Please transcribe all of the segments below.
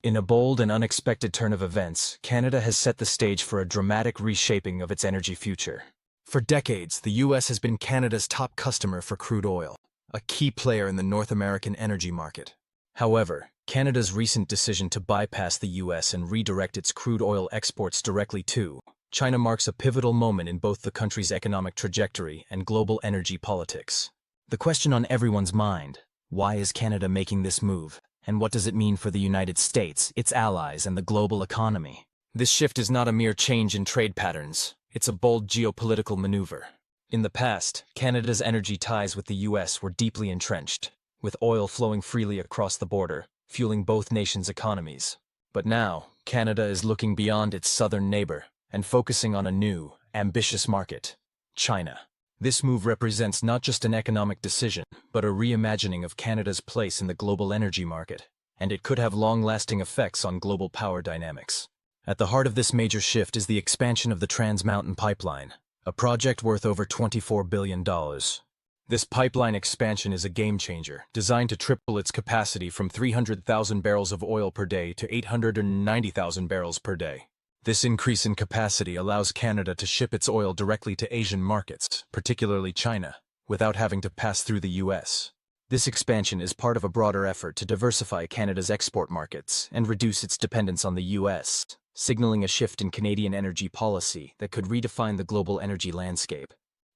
In a bold and unexpected turn of events, Canada has set the stage for a dramatic reshaping of its energy future. For decades, the U.S. has been Canada's top customer for crude oil, a key player in the North American energy market. However, Canada's recent decision to bypass the U.S. and redirect its crude oil exports directly to China marks a pivotal moment in both the country's economic trajectory and global energy politics. The question on everyone's mind: why is Canada making this move, and what does it mean for the United States, its allies, and the global economy? This shift is not a mere change in trade patterns, it's a bold geopolitical maneuver. In the past, Canada's energy ties with the U.S. were deeply entrenched, with oil flowing freely across the border, fueling both nations' economies. But now, Canada is looking beyond its southern neighbor and focusing on a new, ambitious market: China. This move represents not just an economic decision, but a reimagining of Canada's place in the global energy market, and it could have long-lasting effects on global power dynamics. At the heart of this major shift is the expansion of the Trans Mountain Pipeline, a project worth over $24 billion. This pipeline expansion is a game-changer, designed to triple its capacity from 300,000 barrels of oil per day to 890,000 barrels per day. This increase in capacity allows Canada to ship its oil directly to Asian markets, particularly China, without having to pass through the U.S. This expansion is part of a broader effort to diversify Canada's export markets and reduce its dependence on the U.S., signaling a shift in Canadian energy policy that could redefine the global energy landscape.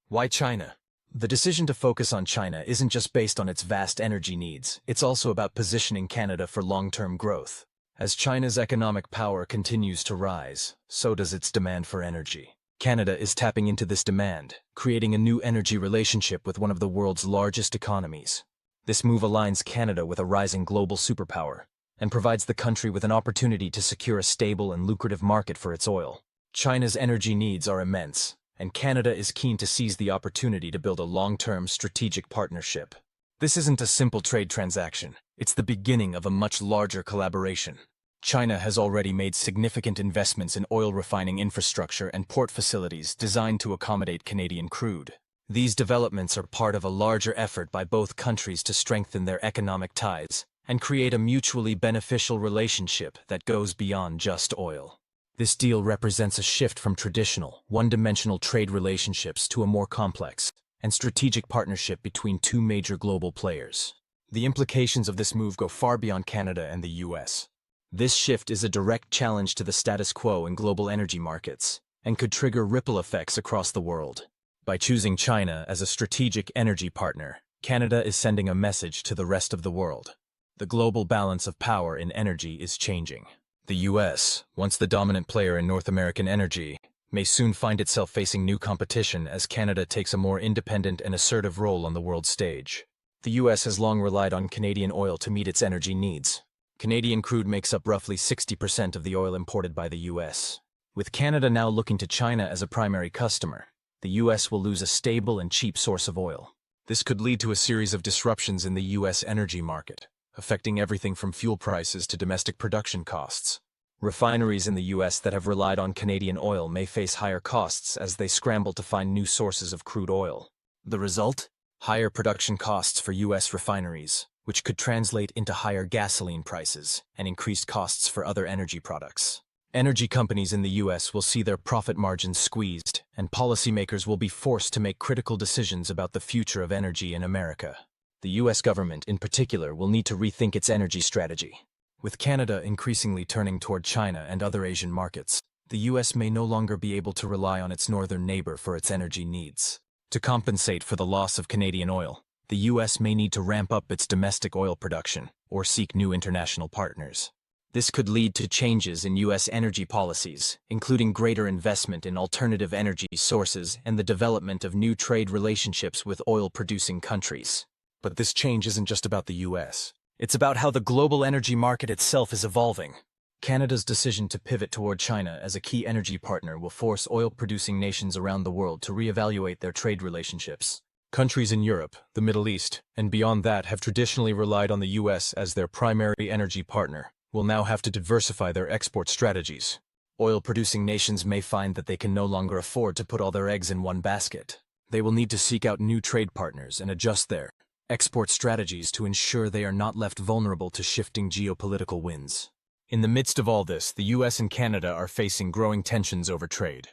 Why China? The decision to focus on China isn't just based on its vast energy needs, it's also about positioning Canada for long-term growth. As China's economic power continues to rise, so does its demand for energy. Canada is tapping into this demand, creating a new energy relationship with one of the world's largest economies. This move aligns Canada with a rising global superpower and provides the country with an opportunity to secure a stable and lucrative market for its oil. China's energy needs are immense, and Canada is keen to seize the opportunity to build a long-term strategic partnership. This isn't a simple trade transaction, it's the beginning of a much larger collaboration. China has already made significant investments in oil refining infrastructure and port facilities designed to accommodate Canadian crude. These developments are part of a larger effort by both countries to strengthen their economic ties and create a mutually beneficial relationship that goes beyond just oil. This deal represents a shift from traditional, one-dimensional trade relationships to a more complex and strategic partnership between two major global players. The implications of this move go far beyond Canada and the U.S. This shift is a direct challenge to the status quo in global energy markets and could trigger ripple effects across the world. By choosing China as a strategic energy partner, Canada is sending a message to the rest of the world. The global balance of power in energy is changing. The U.S., once the dominant player in North American energy, may soon find itself facing new competition as Canada takes a more independent and assertive role on the world stage. The U.S. has long relied on Canadian oil to meet its energy needs. Canadian crude makes up roughly 60% of the oil imported by the U.S. With Canada now looking to China as a primary customer, the U.S. will lose a stable and cheap source of oil. This could lead to a series of disruptions in the U.S. energy market, affecting everything from fuel prices to domestic production costs. Refineries in the U.S. that have relied on Canadian oil may face higher costs as they scramble to find new sources of crude oil. The result? Higher production costs for U.S. refineries, which could translate into higher gasoline prices and increased costs for other energy products. Energy companies in the U.S. will see their profit margins squeezed, and policymakers will be forced to make critical decisions about the future of energy in America. The U.S. government, in particular, will need to rethink its energy strategy. With Canada increasingly turning toward China and other Asian markets, the U.S. may no longer be able to rely on its northern neighbor for its energy needs. To compensate for the loss of Canadian oil, the U.S. may need to ramp up its domestic oil production or seek new international partners. This could lead to changes in U.S. energy policies, including greater investment in alternative energy sources and the development of new trade relationships with oil-producing countries. But this change isn't just about the U.S. It's about how the global energy market itself is evolving. Canada's decision to pivot toward China as a key energy partner will force oil-producing nations around the world to reevaluate their trade relationships. Countries in Europe, the Middle East, and beyond that have traditionally relied on the U.S. as their primary energy partner, will now have to diversify their export strategies. Oil-producing nations may find that they can no longer afford to put all their eggs in one basket. They will need to seek out new trade partners and adjust their export strategies to ensure they are not left vulnerable to shifting geopolitical winds. In the midst of all this, the US and Canada are facing growing tensions over trade.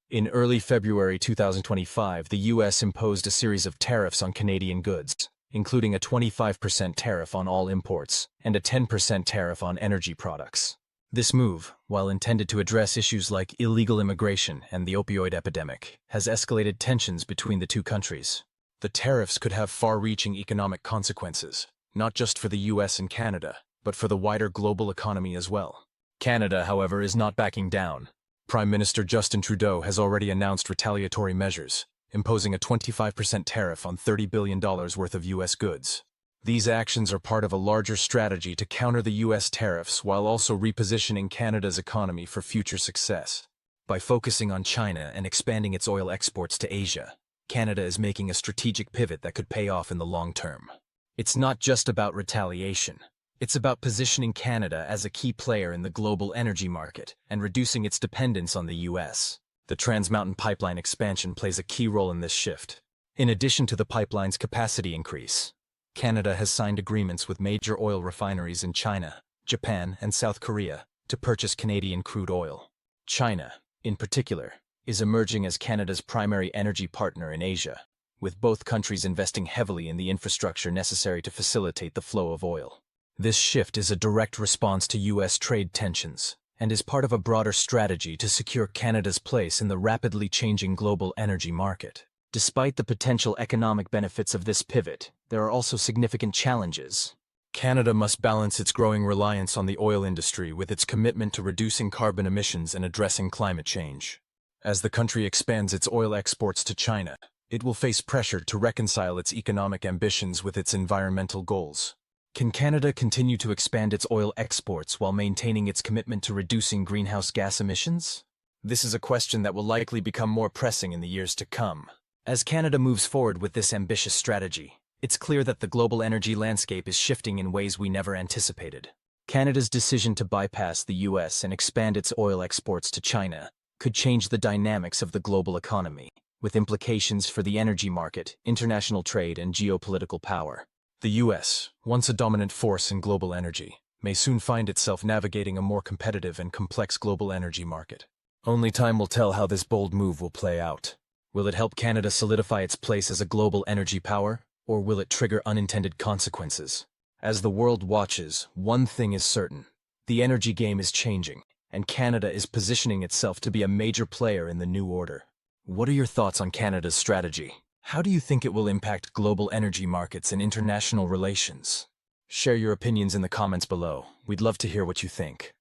In early February 2025, the US imposed a series of tariffs on Canadian goods, including a 25% tariff on all imports and a 10% tariff on energy products. This move, while intended to address issues like illegal immigration and the opioid epidemic, has escalated tensions between the two countries. The tariffs could have far-reaching economic consequences, not just for the US and Canada, but for the wider global economy as well. Canada, however, is not backing down. Prime Minister Justin Trudeau has already announced retaliatory measures, imposing a 25% tariff on $30 billion worth of US goods. These actions are part of a larger strategy to counter the US tariffs while also repositioning Canada's economy for future success. By focusing on China and expanding its oil exports to Asia, Canada is making a strategic pivot that could pay off in the long term. It's not just about retaliation. It's about positioning Canada as a key player in the global energy market and reducing its dependence on the US. The Trans Mountain Pipeline expansion plays a key role in this shift. In addition to the pipeline's capacity increase, Canada has signed agreements with major oil refineries in China, Japan, and South Korea to purchase Canadian crude oil. China, in particular, is emerging as Canada's primary energy partner in Asia, with both countries investing heavily in the infrastructure necessary to facilitate the flow of oil. This shift is a direct response to US trade tensions and is part of a broader strategy to secure Canada's place in the rapidly changing global energy market. Despite the potential economic benefits of this pivot, there are also significant challenges. Canada must balance its growing reliance on the oil industry with its commitment to reducing carbon emissions and addressing climate change. As the country expands its oil exports to China, it will face pressure to reconcile its economic ambitions with its environmental goals. Can Canada continue to expand its oil exports while maintaining its commitment to reducing greenhouse gas emissions? This is a question that will likely become more pressing in the years to come. As Canada moves forward with this ambitious strategy, it's clear that the global energy landscape is shifting in ways we never anticipated. Canada's decision to bypass the US and expand its oil exports to China could change the dynamics of the global economy, with implications for the energy market, international trade, and geopolitical power. The US, once a dominant force in global energy, may soon find itself navigating a more competitive and complex global energy market. Only time will tell how this bold move will play out. Will it help Canada solidify its place as a global energy power, or will it trigger unintended consequences? As the world watches, one thing is certain: the energy game is changing, and Canada is positioning itself to be a major player in the new order. What are your thoughts on Canada's strategy? How do you think it will impact global energy markets and international relations? Share your opinions in the comments below. We'd love to hear what you think.